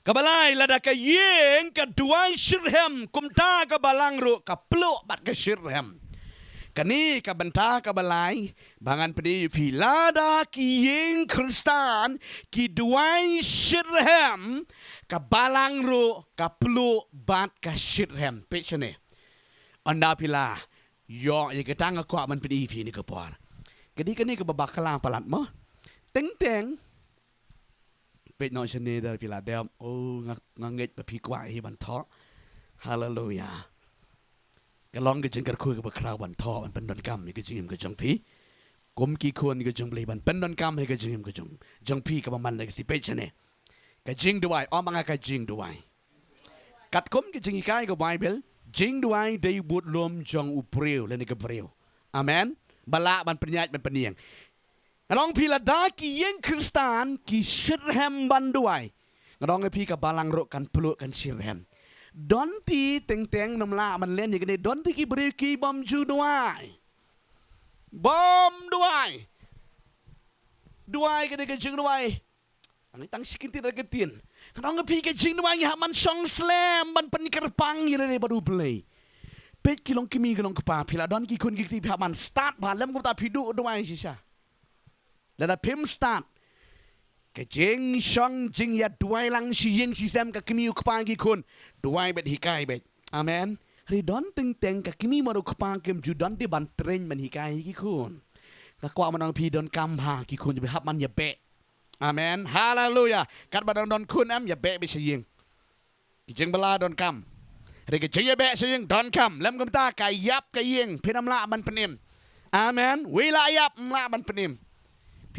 Kabalay lada ka yeng ka duay shirhem kumta ka balangro ka plo bat ka shirhem. Kani ka banta ka balay bangan pedi filada ki yeng kristan ki duay shirhem ka balangro ka plo bat ka shirhem. Pechane. Anda pila yo ye ketang ko man pedi fi ni ka por. Kani ka babakalang palat mo. Tengเป็ดน้อยชนีเดอพิลาเดลโอ้งเงยแบบพี่กว่าที่บันทอฮาเลลูยาก็ลองก็จึงกระคุยกับคราวบันทอมันเป็นดนกรรมก็จึงก็จังฟีกลมกี่คนก็จังเปลี่ยนเป็นดนกรรมให้ก็จึงก็จังพี่กับมันเลยสิเป็ดชนีก็จึงด้วยอ้อมังก็จึงด้วยกัดคมก็จึงอีกายก็ไบเบิลจึงด้วยได้บุตรลมจังอุปเรียวและนี่ก็เปรียวอาเมนบาละมันเป็นญาติมันเป็นเนียงน้องพิลาดากีเยงคริสตานกีชิรแฮมบันด้วยน้องไอพี่กับบาลังโรกันพลุกันชิรแฮมดอนตีเต็งน้ำลามันเล่นอย่างนี้ดอนตีกีบริกีบอมจูด้วยบอมด้วยกันเลยกันจึงด้วยอันนี้ตั้งสิกินที่ระกันตีนน้องไอพี่กันจึงด้วยอย่ามันช่องสแลมมันเป็นกระปังอย่างนี้บดูเพลย์เป็ดกิลงกิมีกิลงกป่าพิลาดอนกีคนกีที่พามันสตาร์ทผ่านแล้วมันก็ตาพิดูด้วยสิช่าแล้วพิมพ์สตาร์ทก็จิงช่องจิงยัดด้วยลังชียิงชีแซมกับกิมิวขปางกี่คนด้วยเบ็ดฮิกายเบ็ดอาเมนรีดอนตึงกับกิมิมารุขปางกิมจูดอนที่บันเทรนมันฮิกายกี่คนก็กว่ามันเอาพีดอนกำพากี่คนจะไปหับมันอย่าเบะอาเมนฮาเลลูยากัดบัดอนคุณอย่าเบะไปชียิงจิงเวลาดอนกำเรียกจิงอย่าเบะชียิงดอนกำเล่มกำตาไก่ยับไก่ยิงพินำละมันเป็นอิมอาเมนเวลายับละมันเป็นอิม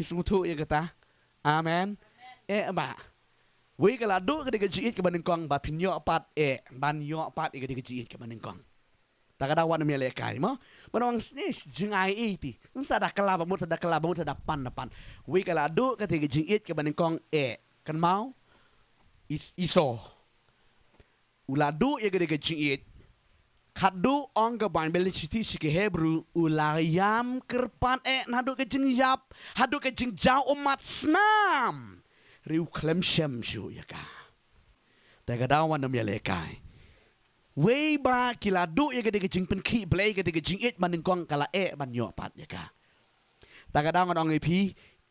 พิสูจน์ยังกตาอาเมนบ่าวิกลาดูก็ได้กจีดกับบันนึงกองบาพิญญาปัดบันยอปัดก็ได้กจีดกับบันนึงกองแต่ก็ได้วันมีอะไรกันมั้งมันองนี่จึงไอทีนั่นสะดักกลาบมุดสะดักกลาบมุดสะดักปันวิกลาดูก็ได้กจีดกับบันนึงกองกันเมาอิโซอุลาดูยังก็ได้กจีดขัดดูองกับบันเบลชิติสิกเฮบรูอุลายามกระปันนาดูกจิงยับฮัดดูกจิงจ้าอมัดสนามริวเคลมเชมชูยากาแต่ก็ดาวันน้ำยาเลกายเวบากิลาดูยังก็ได้กจิงเป็นขี้เบลก็ได้กจิงบันหนึ่งกองกะละบันยอปัดยากาแต่ก็ดาวันน้องไอพี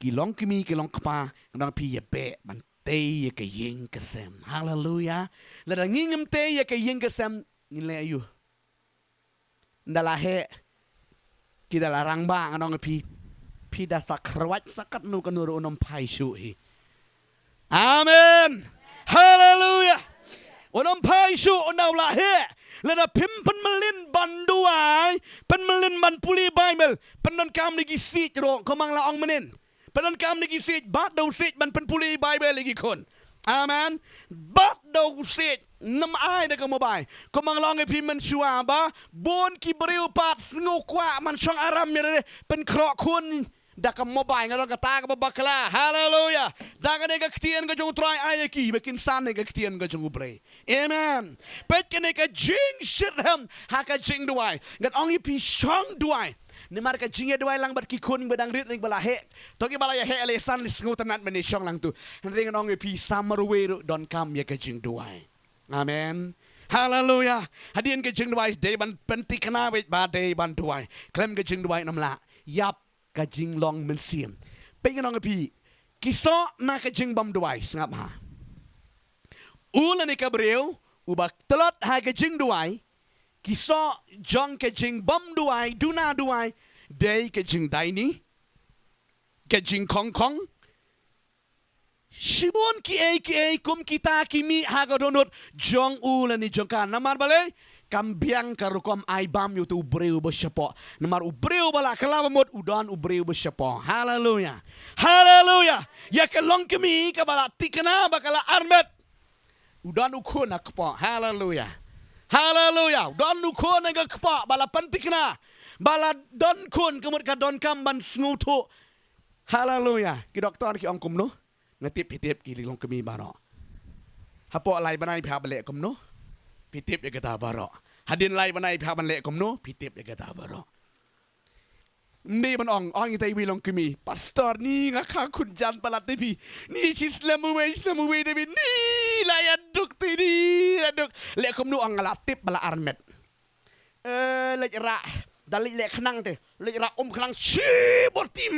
กิลองกิมีกิลองขปาน้องพีอย่าเปะมันเตยยากยิงกระเซมฮาเลลูยาแล้วดังงี้เงิมเตยยากยิงกระเซมนี่แหละอยู่dalah kita larang bang anong pi dah sakrawat sakat nu kanuru unom pai shui amen hallelujah unom pai shu unaw lahe lada pim pen melin banduai pen melin man puli bible penon kam lagi sit ro komang la ong menin penon kam lagi sit bat do sit man pen puli bible lagi kon amen bat do sitน้ำไอ้เด็กมาบ่ายก็มังลองไอพิมมันชัวบะบนกีบริวปัดงูกว่ามันช่างอารามอย่างนี้เป็นเคราะห์คุณดักมาบ่ายงั้นเราก็ตากมาบักลาฮาเลลูยาดักเนี่ยก็เทียนก็จงตรายไอ้กีไปกินซานเนี่ยก็เทียนก็จงอุบเลยเอเมนเป็ดกันเนี่ยก็จิงชิดแฮมหากจิงด้วยงั้นองอีพีช่องด้วยนี่มาร์กจิงด้วยลังบัดกีคนบัดดังริดริงบลาเฮตกี้บลาเฮอะไรสันลิสงูตันนัดมันในช่องลังตัวนั่นเองน้องอีพีซัมมาร์เวรุดอนคัมยังก็จิงด้วยAmen. Hallelujah. Hadian ke jing duai day ban pentik na wait ba day ban duai. Klem ke jing duai namla. Yap ke jing long men siem. Pe ke nong pi. Kiso na ke jing bam duai sngap ha. Ula ni ka breu ubak telot ha ke jing duai. Kiso jong ke jing bam duai duna duai. Day ke jing dai ni. Ke jing kong. Shimon ki kum kita kimi hagadonot jong ulani jongkan namar bale kambiang karukom ai bam yu tu ubreu besyapo namar ubreu bala kalaba mod udan ubreu besyapo haleluya ya kelong kimi ka bala tikana bakala armet udan ukun akpo haleluya udan ukun akpo bala pantikna bala don kun kemud ka don kamban sngutu haleluya ki doktor ki ongkum no ngetip pitip kiri long kemi baro hapo alai banai pihak balik kom no pitip ya kata baro hadin lai banai pihak balik kom no pitip ya kata baro ni ban ong kita iwi long kemi pastor ni ngakak kunjan palat tepi ni islamu we debi ni layaduk tini laduk lek kumnu ang ngelatip bala armet lek ra dalik lek kenang teh lek ra kenang cibotim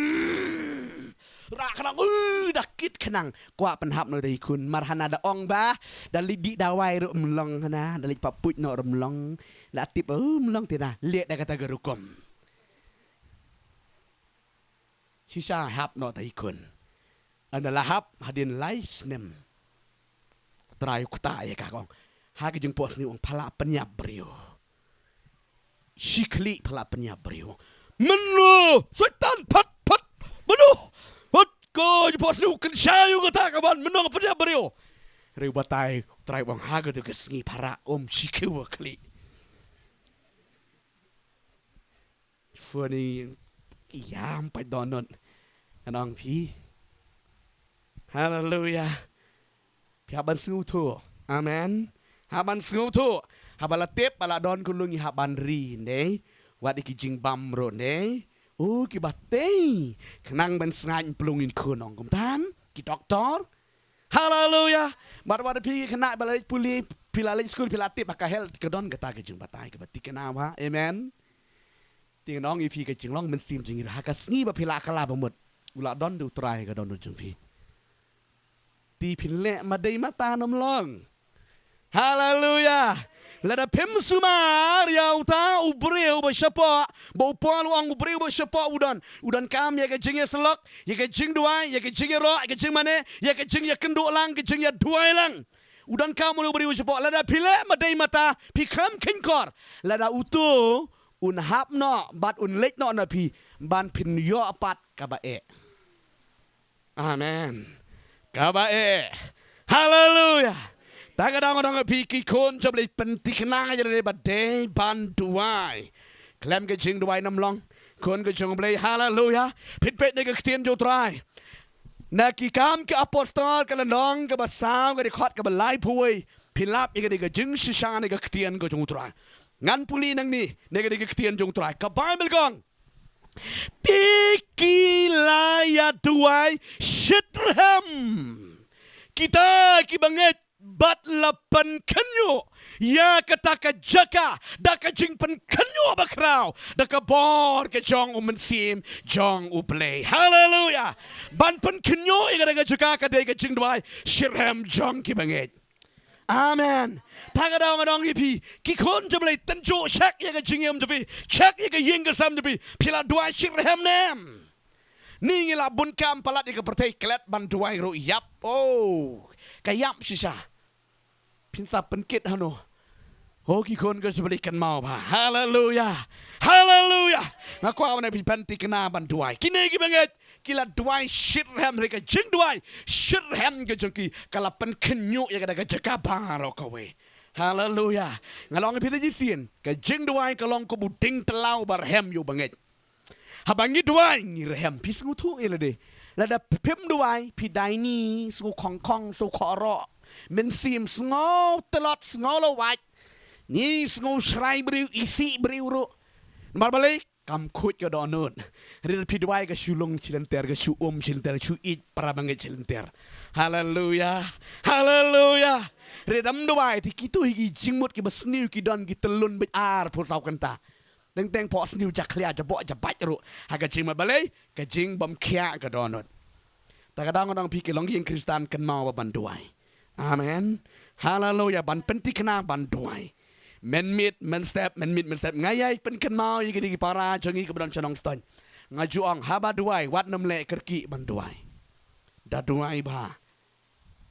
ra kenang dakit kenang kwa penhap no dai kun marhana da ong ba dalik di dawai ru mlong na dalik paput no mlong latip mlong tina lek da kata gerukom sisa hap no dai kun adalah hap hadin lais nem terayu kuta ya kakong hagi jeng pos ni ong pala penyap brio sikli pala penyap brio menu setan pat menu pat ko pos ni kan sayu kata kaban menu penyap brio riu batai terayu bang hagi tu kesngi para sikiu kli funny iya ampai donon anong pi haleluya haban sungutu amen haban sungutu habala tep bala don kulungi haban ri ne wat iki jing bamro ne ki batei kenang ben sngan plungin kunong kumtan ki doktor haleluya bar pi kena bala puli pilale school pilatip baka health ke don kata ke jing batai ke bati kenawa amen ting nong ifi ke jing long men sim jing ira ka sngi ba pila kala bamut ula don du try ke don jing fi ti pinle madai mata nom long haleluya lada pem sumar ya uta ubreu ba shapa ba upal wang ubreu ba shapa udan kam ya ke jing ya selok ya ke jing duai ya ke jing ro ya ke jing mane ya ke jing ya kendo lang ke jing ya duai lang udan kam lu ubreu shapa lada pile madai mata pi kam kinkor lada utu un hap no bat un lek no na pi ban pin yo apat ka ba e amen kabae haleluya tagadang piki kon job le pentikna jare bade banduai klem ke jing duai nam long kon ke jong ble haleluya pit pet ne ke tien jo trai na ki kam ke apostol ke long ke basam ke khot ke balai pui pilap ke ke jing shisha ne ke tien ke jong trai ngan puli nang ni ne ke tien jong trai ka bible gong Tiki laya tuai Shitram kita kibanget bat lapan kanyo ya kata ka jaka da ka jing pen kanyo bakrao da ka bor ke jong sim jong play haleluya ban pen kanyo ya ka jaka ka de ka jing duai Shitram jong kibanget amen tagadang adong ipi ki kon jablay tanjo check ya ka jingem jabi check ya ka yeng ka sam jabi pila dua Shitram nem ni ngila bun kam palat ya ka pertai klet ban duai ro yap kayap sisa pinsa penkit hano ki kon ka jablay kan mau ba haleluya ngaku awan pi panti kena ban duai kini ki banget kila duai Shitram reka jing duai Shitram ke jengki kala pen kenyu ya kada jaga baro kawe haleluya ngalong pi rejisin ke jing duai kalong ko buding telau barhem yo banget habangi duai ngirhem pis ngutu elade lada pem duai pi daini su kong su khoro men sim sngo telot sngo wat ni sngo shrai briu isi briu ro marbalik kam khut ke donut rir pi duai ke shulung chilenter ke shu chilenter shu it para banget chilenter haleluya redam duai ti kitu higi jingmut ki basniu ki don ki telun be ar pur sau kanta teng po sniu jak klia ja bo ja baj ru haga jing ma balai ke jing bam khia ke donut ta kadang orang pi ke long yin kristan kan mau ban duai amen haleluya ban penti kena ban duai men step ngayai pen kan mau yi gidi para jongi ke ban chonong ston ngajuang haba duai wat nam le kerki ban duai da duai ba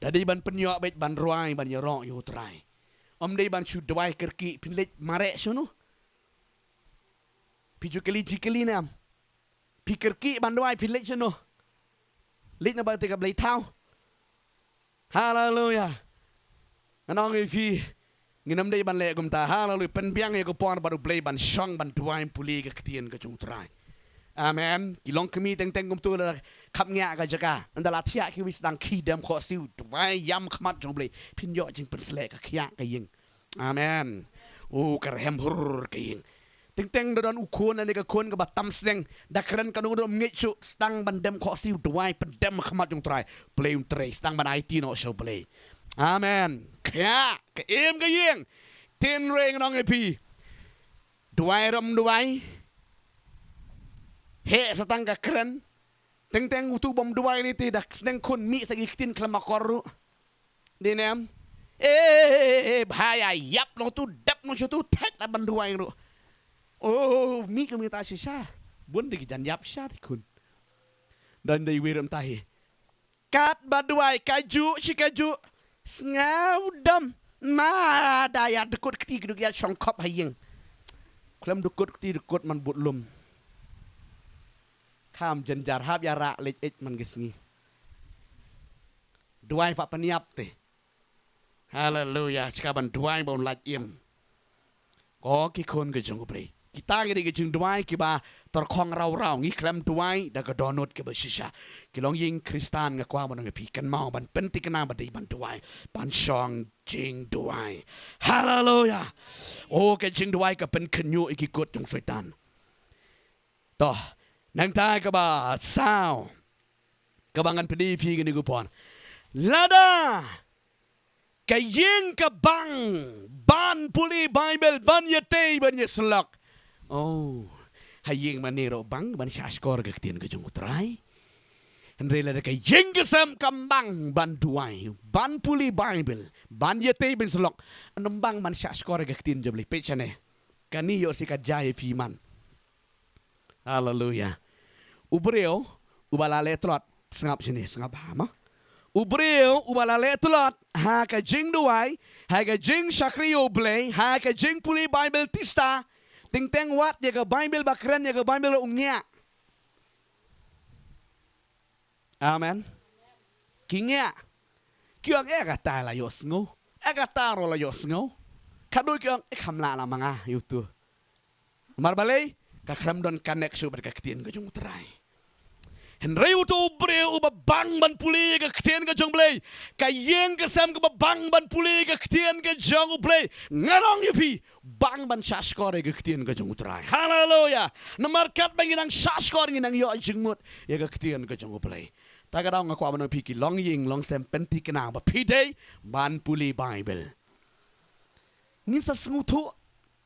dadi ban penyo bet ban ruai ban yoro yo trai om dei ban chu duai kerki pinlet mare sunu piju keli nam pi kerki ban duai pinlet sunu lit na ba te ka blai thau haleluya anong ifi nginam dei ban le gum ta haleluya pen biang ye ko pon baru blai ban shong ban duai puli ke ketien ke chung trai amen kilong kemi teng gum tu la khap nya ka jaga andala thia ki wis dang ki dem kho siu duai yam khmat jong blai pin yo jing pen sle ka khia ka ying amen kar hem hur ka ying teng don ukon ane ka kon ka batam seng da kren ka no ngechu stang ban dem kho siu duai pen dem khmat jong trai play un trai stang ban IT no show play Amen. Kaya, kaim kayeng. Tin ring nong epi. Duai ram duai. He satang ka keren. Teng utu bom duai ni tidak sedang kun mi sagi tin klamakoru. Dinem. Bahaya yap no tu dap no tu tek la ban duai ru. Oh, mi kami ta sisa. Bun di jan yap sya kun. Dan dari wiram tahi. Kat baduai kaju si kaju. Ngau dam ma daya dekut keti geduk ya songkop hayeng klam dekut keti dekut man butlum kam jenjar hab ya ra lej man gesngi duai pak peniap te haleluya cikaban duai bon laj im ko ki kon ke jong bre kita ngedi ke jing duai ki ba tor khong rau ngi klam duai da ga donot ke ba shisha ki long ying kristan nga kwa ban pi kan mau ban penti kana ba dei ban duai ban song jing duai haleluya o ke jing duai ka pen khnyu iki kot jong setan to nang ta ka ba sao ka bangan pedi fi ngini ku pon lada ka ying ka bang ban puli bible ban yete ban yeslak oh hayeng manero bang ban shaskor ka tien ka jong utrai Henrela de ka yeng kesam kambang ban duai ban puli bible ban yete ben selok anembang man shaskor ka tien jomli pechane kani yo si ka jai fiman haleluya ubreo ubalale trot sengap sini sengap hama ubreo ubalale trot ha ka jing duai ha ka jing shakrio blay ha ka jing puli bible tista ting teng wat ya ka bible bakran ya ka bible ungnya amen kingya kyang ka ta la yosngo ka ta ro la yosngo kadoi kyang khamla la manga yutu marbalay ka khram don connect su ber ka ktien ka jung trai Henry utu ubre uba bang ban puli ka ktien ka jong blay ka yeng ka sam ka bang ban puli ka ktien ka jong blay ngarong yupi bang ban saskore ka ktien ka jong trai haleluya namarkat banginang saskore nginang yo jingmut ya ka ktien ka jong blay taga daw nga kwa ban piki long ying long sem penti kana ba pide ban puli bible ngin sa sungutu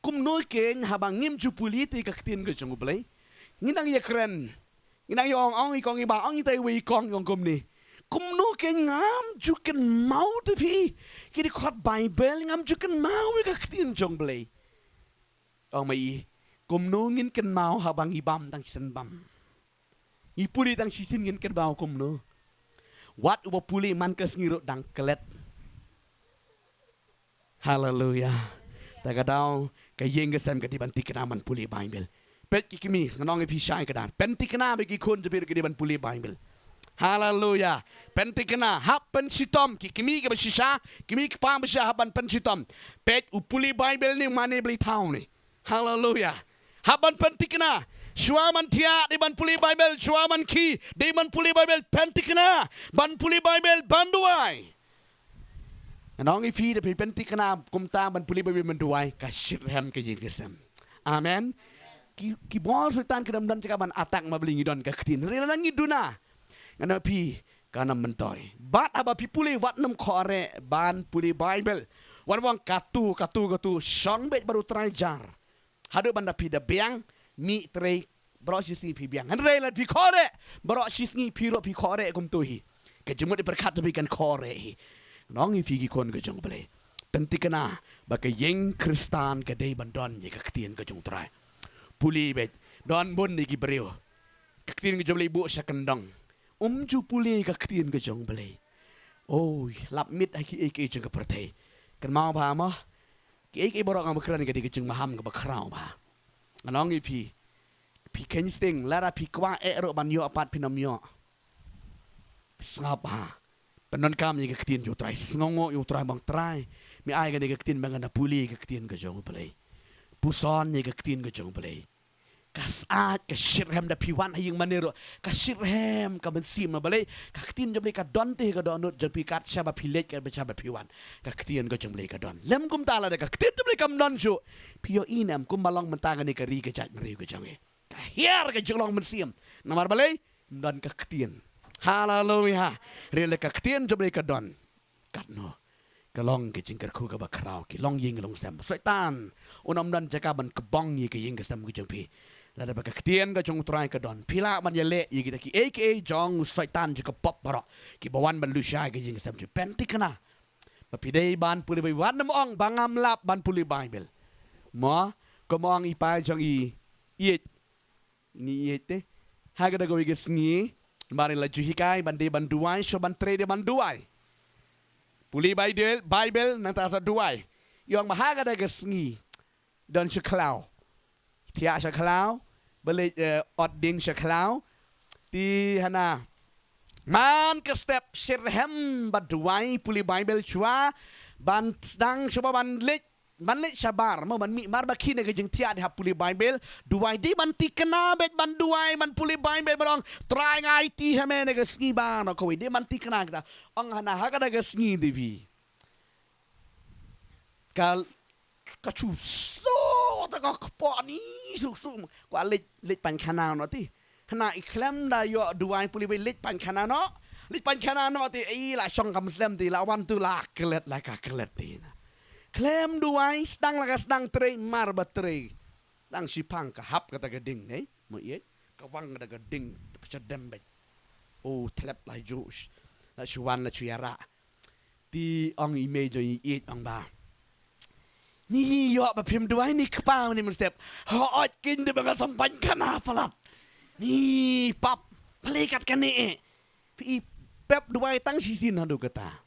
kum noy keng habang ngim ju puli ti ka ktien ka jong blay nginang ya kren nginang yo ong ikong iba ong itay wi kong yong kum ni kum no ke ngam ju ken mau de pi kidi khot bible ngam ju ken mau ka ktien jong blay ong mai kum no ngin ken mau habang ibam tang sen bam ipuli tang sisin ngin ken mau kum no wat uba puli man kes ngiro dang kelet haleluya tagadaw ka yeng gesam ka dibanti kenaman puli bible pet kimi nganong ipi shai kadan penti kena bagi kun jebir ke diban puli bible haleluya penti kena hap pen sitom kimi ke besisa kimi ke pam besya haban pen sitom pet upuli bible ni mane beli tau ni haleluya haban penti kena suaman tia di ban puli bible suaman ki di ban puli bible penti kena ban puli bible banduai nganong ipi de penti kena kumta ban puli bible banduai kasirham ke jingesam amen ki bol sultan kedam dan cakaban atak mabeli ngidon ka ketin rela ngiduna ngana pi kana mentoy bat aba pi puli wat nem khore ban puli bible wan wang katu song bet baru trajar hadu banda pi da biang mi tre bro sisi pi biang han rela pi khore bro sisi pi ro pi khore kum tuhi ke jemut berkat bi kan khore nong i fi ki kon ke jong bele penti kana ba ke yeng kristan ke dei bandon ye ka ketin ke jong trai puli bet don bun ni gibreo kaktin ke jomle ibu sakendang ju puli kaktin ke jong bele oh lap mit aki ek jeng ke pertai kan mau ba ma ki ek borok ngam kran ke di jeng maham ke bakrau ba ngalong i pi ken sting lara pi kwa e ro ban yo apat pinam yo snap ha penon kam ni kaktin jo trai snongo yo trai bang trai mi ai ke ni kaktin bang na puli kaktin ke jong bele puson ni kaktin ke jong bele kasat kasirhem da piwan hayeng manero kasirhem ka bensim na balay kaktin jomle ka donte ka donut jom pikat siya ba pilet ka ba piwan kaktin ka jomle ka don lem kum tala da kaktin jomle kam don jo piyo inam kum malong mentangan ni ka ri ka jat ngri ka jange ka hiar ka jolong bensim namar balay don kaktin haleluya rele kaktin jomle ka don katno Kalong ke jingkar ku ka bakrau ki long ying long sam syaitan unam dan jaka ban kebong ye ke ying ke sam ku jong pi lada baka ketien ka jong trai ka don pila man ye le ye kita ki aka jong syaitan jaka pop barok ki bawan ban lusha ke ying sam ju penti kana bapidei ban puli bai wan nam ong bangam lap ban puli bible mo ko mo ang ipa jong i ni te haga da go ge sngi mari la ju hikai ban de ban duai so ban tre de ban duai Puli Bible nang tasa duai. Yang mahaga da gesngi don shaklau. Tia shaklau beli odding shaklau ti hana man ke step shirhem baduai puli Bible chua ban sedang coba ban lit sabar mau ban mi mar bakine ke jeng tia ha puli Bible duai di ban ti kena bet ban duai man puli Bible barong try ngai ti hame ne gesngi ban ko di ban ti kena kita ong hana ha kada gesngi divi kal kacu so ta ka po ni su ko lit pan kana no ti hana iklam da yo duai puli Bible lit pan kana no ti ai la song kam muslim ti la wan tu la kelet la ka kelet ti na Klem duai sedang lakas sedang tre mar baterai. Dang sipang ka hap kata geding ne. Mo ye kawang kata geding kecedem bet. Oh tlep lai jus. La chuan la chuyara. Ti ong image yi it ong ba. Ni yo ba pim duai ni kpa ni mustep. Ho ot kin de ba sampan kana palat. Ni pap palikat kan ni. Pi pep duai tang sisin hadu kata.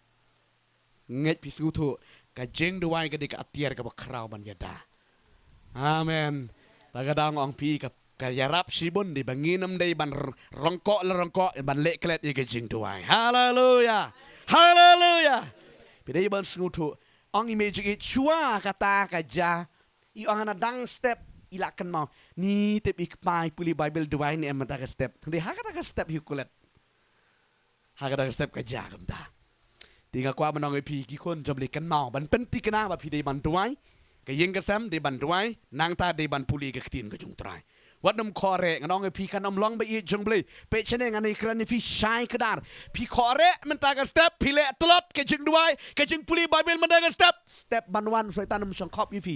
Nget pi sutu kajeng duai ka di ka atiar ka bakrau ban yada. Amen. Tagadang ong pi ka yarap sibon di banginam day ban rongkok ban leklet i kajeng duai. Hallelujah. Hallelujah. Pidai ban sengutu ong image it chua kata kaja. I ong dang step ilakan mau ni tip ikpai puli Bible duai ni emata ka step. Ndi hakata ka step hikulet. Hakata ka step kaja kamta. Tiga kwa menang pi kikon jabli kan mau ban penti kena ba pi de ban tuai ke yeng ke sam de ban tuai nang ta de ban puli ke tin ke jung trai wat nam kore ngang pi kan am long ba i jung blei pe chene ngan ikran fi shai kedar pi kore menta ke step pi le tlot ke jung tuai ke jung puli Bible menda ke step ban wan syaitan nam sang khop yi fi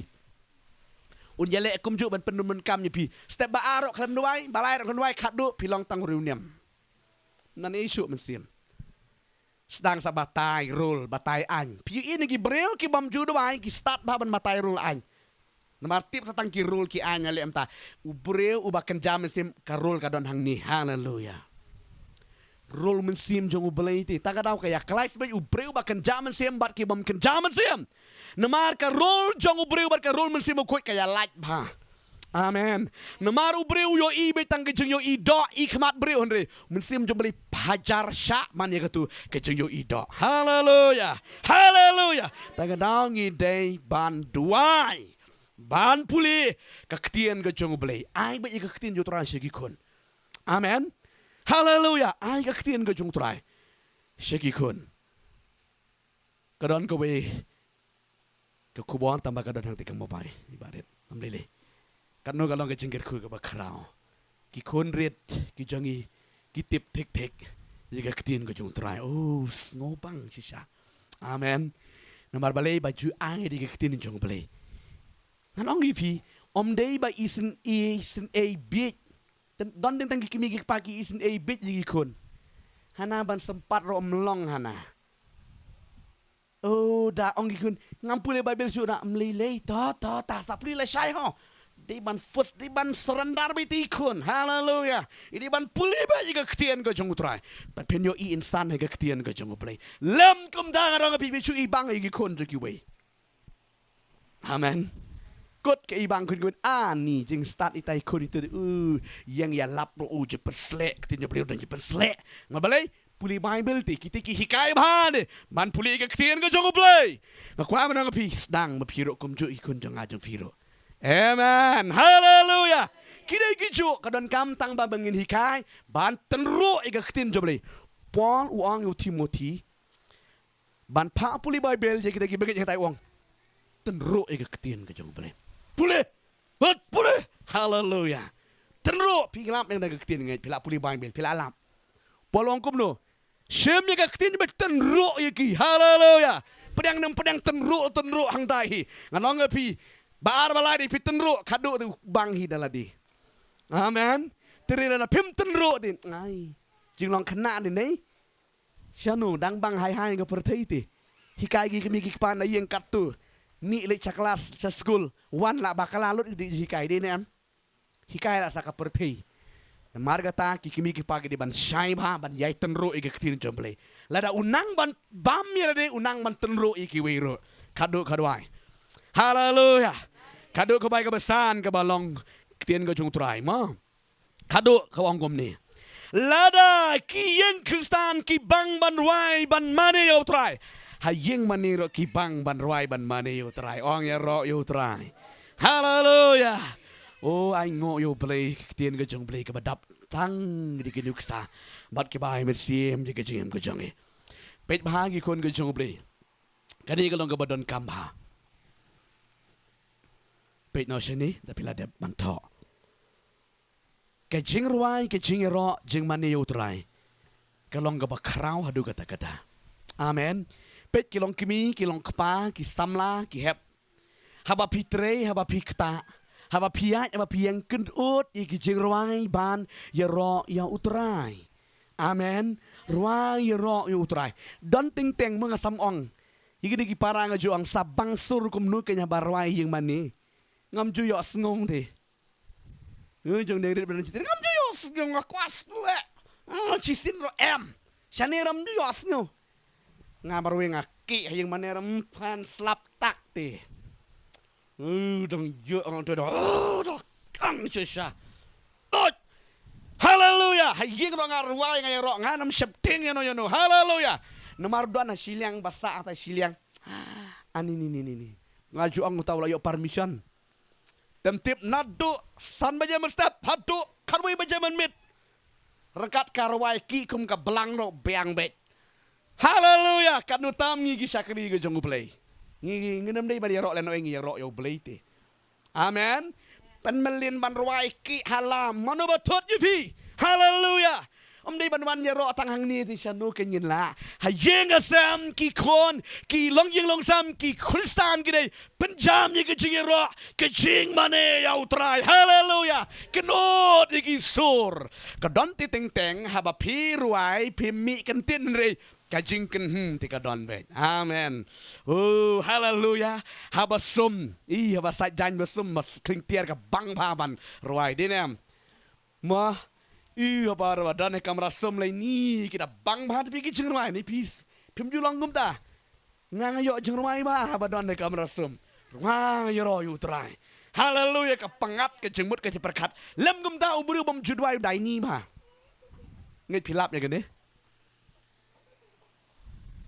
un yele kum ju ban penum men kam yi pi step ba arok klam tuai balai rak tuai khat du pi long tang riuniam nan isu men sim sedang sa batay rule batay an pi ini ki breu ki bam judo ai ki start ba ban batay rule an namar tip sa tang ki rule ki an ale amta u breu u bakan jam sim ka rule ka don hang ni hallelujah rule men sim jong u belai ti ta ka daw kaya klais ba u breu bakan jam sim bat ki bam kan jam sim namar ka rule jong u breu bat ka rule men sim ko kaya like ba Amen. Namaru breu yo i betang ke yo i do i khmat breu honre. Muslim jom beli pajar syak man ya katu ke yo i do. Hallelujah. Hallelujah. Taga daung i day ban duai. Ban puli ka ketien ke jong beli. Ai ba i ka ketien jo trai segi kun. Amen. Hallelujah. Ai ka ketien ke jong trai segi kun. Kadon ko we ke kubon tambah kadon hang tikang mopai ibarat amlele. Kanu kalong ke jengker ku ke bakrau. Ki kon red ki jangi ki tip tek jika ketien ke jung trai. Oh snobang sisa. Amen. Namar balai baju ai di ketien jung balai. Ngan ong ifi om day ba isen a bit. Don den tang kimi ki pagi isen a bit jigi kon. Hana ban sempat ro melong hana. Oh da ong ikun ngampule Bible sudah melilei ta sapri le syai ho. Di ban fus di ban serendar biti kun hallelujah ini ban puli ba jika ketien ke jong utrai but pen yo i insan ke ketien ke jong play lem kum da ngarang pi chu i bang i kun je ki we amen kot ke i bang kun ani jing start itai kun itu yang ya lap ro je perslek tin je beliau dan je perslek ngabalai puli Bible ti kita ki hikai ban puli ke ketien ke jong play ngakwa menang pi sedang mapiro kum ju i kun jong ajong piro Amen. Hallelujah. Kidai kicu kadon kam tang ba bangin hikai ban tenro ega ktin joble. Paul uang yu Timothy ban pa puli Bible je kita gi beget tai uang. Tenro ega ktin ke joble. Puli. Bat puli. Hallelujah. Tenro pilam yang ega ktin ngai pila puli Bible pila alam. Paul uang kum no. Shem ega ktin be tenro egi. Hallelujah. pedang nem pedang tenruk hang dai nganong pi bar balai di pi tenruk kadu tu bang hi daladi amen terila na pim tenruk din ai jing long kena din nei shanu dang bang hai ga perthei ti hikai gi kemi gi pan na yeng kat tu ni le cha kelas cha school wan la bakala lut di hikai din am hikai la saka perthei marga ta ki kimi ki pagi di ban shai ba ban yai tenro i ketin jomble lada unang ban bam ya de unang ban tenro i ki wero kado ai haleluya kado ko bai ka besan ka balong tien ko chung trai ma kado ka wong gom ni lada ki yeng kristan ki bang ban wai ban mane yo trai ha yeng mane ro ki bang ban wai ban mane yo trai ong ya ro yo trai haleluya oh ai ngo yo play tien ga jong play ka badap tang di ke nuksa bat ke bai met sim di ke jim ko jong e pet bahagi kon ga jong play kani ga long ga badon kam ha pet no shini da pila de bang tho ke jing ruai ke jing ro jing mani yo trai ka long ga ba krau hadu kata amen pet ki long kimi ki long kpa ki samla ki hep haba pitre haba pikta haba pia haba piang kendut iki jing ruai ban ya ro ya utrai amen ruai ya ro ya utrai don ting teng mga samong iki di parang ju ang sabang sur kum nu kenya barwai yang mani ngam ju yo snong de jong de rit ben ngam ju yo snong akwas nu chisin ro em shaneram ju yo snong ngabarwe ngaki yang mani ram pan slap tak te dong yo ang to dong kang sha haleluya hayeng ro ngarwai ngai ro nganam septing no haleluya nomor 2 na siliang basa ata siliang ani ni ngaju ang tahu lah yo permission temtip nadu san baja mestap hadu karwai baja mit rekat karwai ki kum ka belang ro beang bet haleluya kanu tam ngi sakri ge jongu play ngi ngendam dei bari ro leno ngi ro yo play te amen pan melin ban rwai ki halam mano batot yufi haleluya dei ban wan ya ro tang hang ni ti shanu ken yin la ha yeng asam ki kon ki long yeng long sam ki kristan ki dei penjam ye ke jing ro ke jing mane ya utrai haleluya kenot ki sur ka don ti teng teng ha ba pi ruai pi mi kan tin re kajing ken tika don be amen oh haleluya haba sum i haba sa jan besum mas kling tiar ka bang baban ruai dinem ma i haba ra dan kamera sum lai ni kita bang ba pi ki jing ruai ni pis pim ju long gum ta ngang yo jing ruai ba haba don kamera sum ngang yo ro yu trai haleluya ka pangat ke jengmut ke perkat lem gum ta ubru bom judwai dai ni ma ngai pilap ya gane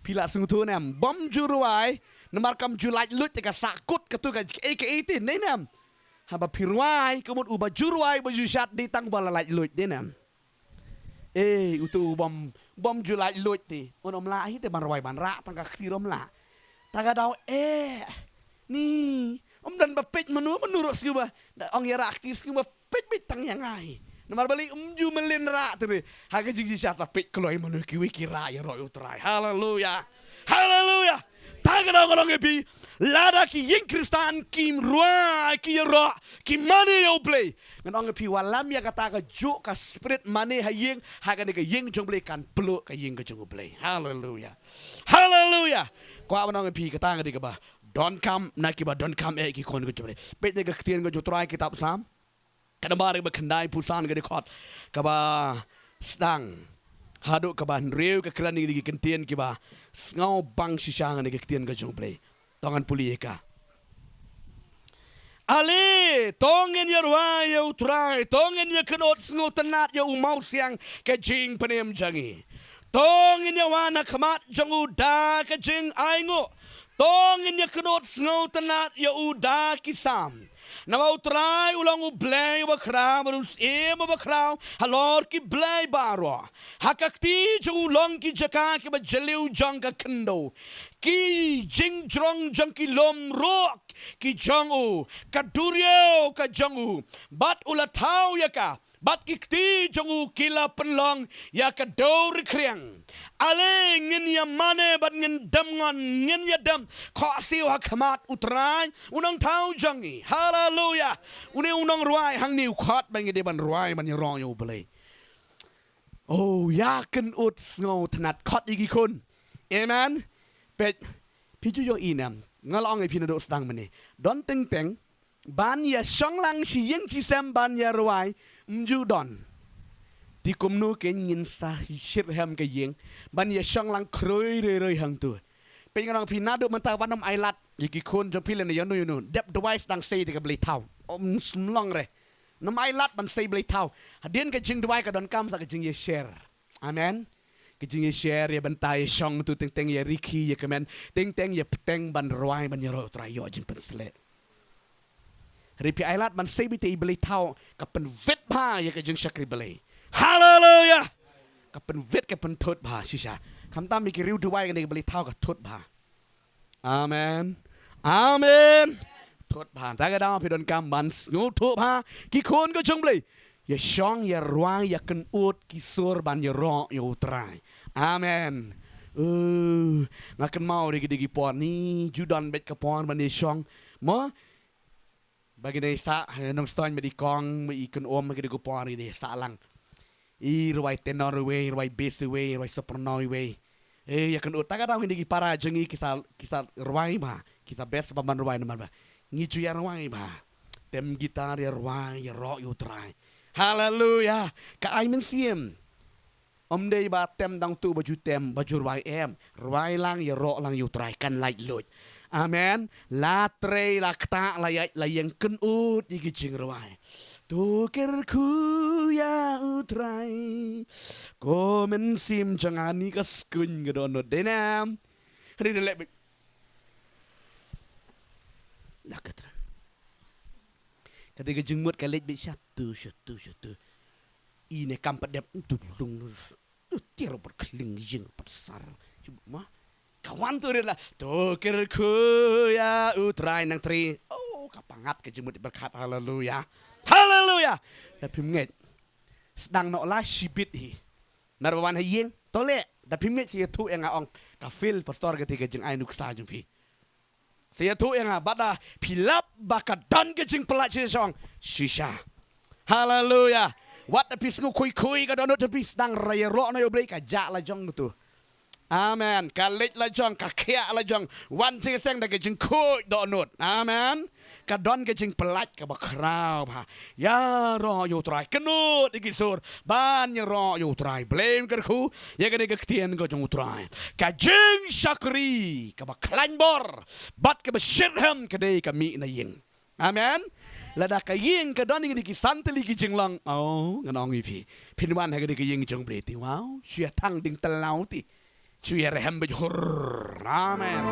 pila sung tu nam bom juruai nomor kam julai lut ka sakut ke tu ka AK18 ni nam haba piruai kemut uba juruai baju syat di tang bala lai lut ni nam utu bom julai lut ti onom la hi te ban roi ban ra tang ka tirom la taga dau ni dan bapet menurut sku ba ong ya aktif sku ba pet tang yang ai nomor balik ju melin ra tu haga jigi syata pet kloi manu ki wiki ra ya ro utrai haleluya haleluya tagada ngolong epi lada ki yeng kristan kim rua ki ro ki mane yo play ngolong epi walam ya kata ka ju ka spirit mane ha yeng haga ne ka yeng jong play kan pelu ka yeng ka jong play haleluya haleluya kwa ngolong epi kata ngadi ka ba don't come nakiba don't come ki kon ko jore pet ne ka tien ko jutrai kitab sam kada mari bekendai pusan ke dekot kaba sedang hadu kaba reu ke kerani di kentien kiba ngau bang sisang ni kentien ke jumplay tongan puli ka ale tongen ya ruai ya utrai tongen ya kenot sngo tenat ya umau siang ke jing penem jangi tongen ya wana kamat jangu da ke jing aingo tongen ya kenot sngo tenat ya uda kisam Nama utrai ulang ublay bakrau marus bakrau halor ki blay baro hakakti jo ulang ki jaka ki bajeliu jang ka kendo ki jing jrong jang ki lom rock ki jangu kadurio ka jangu bat ulatau ya ka bat kikti jangu kila penlong ya ka dor kriang ale ngin ya mane bat ngin dam ngon ngin ya dam kho siu ha khamat utrai unang thau jangi hallelujah unang ruai hang niu khot ban ngi de ban ruai ban rong yo ble oh ya kan ut ngo thnak khot igi kun amen pet pichu yo inam ngalong ai pinado stang mane don teng teng ban ya song lang si yeng chi sam ban ya ruai mju don ti kum nu ke ngin sa shit ham ke yeng ban ya song lang kroi roi hang tu pe ngang pinado man ta wanam ai lat yiki kun jo pilen ya nu nu dep device dang sei de ke ble tau long re nam ai lat ban sei ble tau hadien ke jing device ka don kam sa ke jing ye share amen ke jing ye share ya ban tai song tu teng teng ya riki ya kemen teng teng ya teng ban roi ban ya ro tra yo jing pen sle ripi ai lat ban sei bi te ble tau ka pen vet pa ya ke jing shakri ble hallelujah kapan vet kapan thot bha shisha khamta mi ki riu duwai kan beli thau ka thot bha amen amen thot bha ta ga daw phi don kam ban ngu thu bha ki khon ko chung beli ya shong ya ruang ya kan ut ki sur ban ya ro yo trai amen ngakan mau digi pon ni judan bet ka pon ban ni shong mo bagi dei sa nong stoin me di kong me ikon om me digi pon ni sa lang I ruai tenor we ruai bass we ruai soprano we ya kan utaga daw hindi para jengi kisal ruai ba kita bass paman ruai naman ba ngicu ya ruai ba tem gitar ya ruai ya rock you try hallelujah ka ai men siem om dei ba tem dang tu baju tem baju ruai em ruai lang ya rock lang you try kan like lut amen la tre la kta la yang kan ut igi jing ruai Tukerku ya utrai Komen sim jangan ni kaskun gedonot denam Hari ni lek Lakatran Ketika jengmut kalit bit satu Ini kampat dia Tulung Tiara berkeling jeng besar Cuma Kawan tu dia lah Tukerku ya utrai nang tri Oh kapangat ke jengmut berkat haleluya Hallelujah. Tapi menget sedang nak lah sibit hi. Narwan hayeng tolek. Tapi menget saya tu yang ang kafil pastor ketika jeng ai nuk sa jeng fi. Saya tu yang bada pilap bakat dan ke jeng pelak song shisha. Hallelujah. Wat tapi sengu kui ka donot tapi sedang raya ro na yo blai ka ja la jong tu. Amen. Kalit la jong ka kia la jong. Wan jeng seng da ke jeng kui donot. Amen. Kadon ke jing pelat ke bakrau ha ya ro yo trai kenut iki sur ban ya ro yo trai blame kerku ya ke ketien ko jong trai ka jing shakri ke baklan bor bat ke beshirham ke dei ka mi na ying amen lada ka ying ka don ngi ki santeli ki jing lang oh nganong ifi pinwan ha ke ying jong breti wow sia tang ding telau ti chu ya rehem be hur amen